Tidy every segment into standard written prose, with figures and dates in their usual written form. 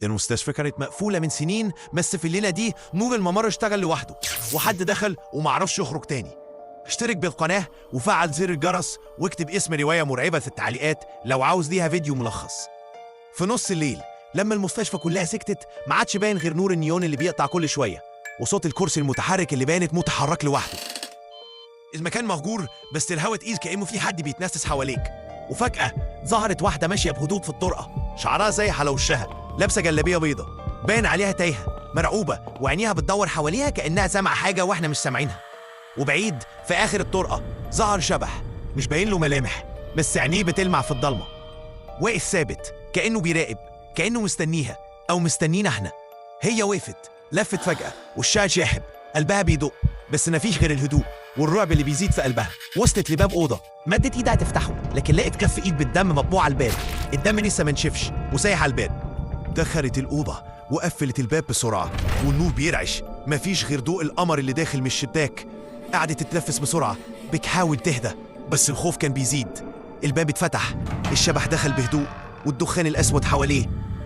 المستشفى كانت مقفولة من سنين، بس في الليلة دي نور الممر اشتغل لوحده، وحد دخل ومعرفش يخرج تاني. اشترك بالقناة وفعل زر الجرس واكتب اسم رواية مرعبة في التعليقات لو عاوز ليها فيديو ملخص. في نص الليل لما المستشفى كلها سكتت، ما عادش باين غير نور النيون اللي بيقطع كل شوية، وصوت الكرسي المتحرك اللي بانت متحرك لوحده. المكان مهجور، بس الهوا تقيل كأنه في حد بيتنفس حواليك. وفجأة ظهرت واحدة ماشية بهدوء في الطرقة، شعرها سايح على وشها، لابسة جلابية بيضة، باين عليها تايهة مرعوبة، وعينيها بتدور حواليها كأنها سامعة حاجة واحنا مش سامعينها. وبعيد في آخر الطرقة ظهر شبح مش باين له ملامح، بس عينيه بتلمع في الضلمة، واقف ثابت كأنه بيراقب، كأنه مستنيها أو مستنينا احنا. هي وقفت، لفت فجأة، وشها شاحب، قلبها بيدق، بس مفيش غير الهدوء والرعب اللي بيزيد في قلبها. وصلت لباب أوضة، مدت إيدها تفتحه، لكن لقت كف إيد بالدم مطبوع على الباب. الدم لسه منشفش وسايح على الباب. دخلت الأوضة وقفلت الباب بسرعة، والنور بيرعش، مفيش غير ضوء القمر اللي داخل من الشباك. قعدت تتنفس بسرعة، بتحاول تهدى، بس الخوف كان بيزيد. الباب اتفتح، الشبح دخل بهدوء، والدخان الأسود حواليه.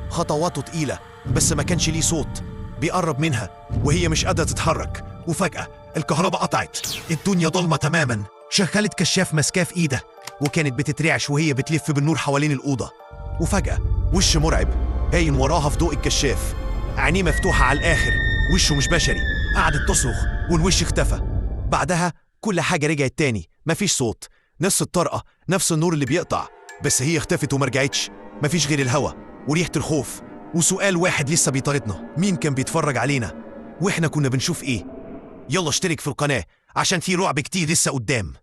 خطواته تقيلة، بس ما كانش ليه صوت. بيقرب منها وهي مش قادرة تتحرك. وفجأة الكهرباء قطعت، الدنيا ضلمة تماما. شغلت كشاف ماسكاه في ايدها، وكانت بتترعش وهي بتلف بالنور حوالين الأوضة. وفجأة وش مرعب باين وراها في ضوء الكشاف، عينيه مفتوحة على الآخر، وشه مش بشري. قعدت تصرخ والوش اختفى. بعدها كل حاجة رجعت تاني، مفيش صوت، نفس الطرقة، نفس النور اللي بيقطع، بس هي اختفت ومرجعتش. مفيش غير الهوا وريحة الخوف، وسؤال واحد لسه بيطاردنا: مين كان بيتفرج علينا؟ واحنا كنا بنشوف ايه؟ يلا اشترك في القناة عشان في رعب كتير لسه قدام.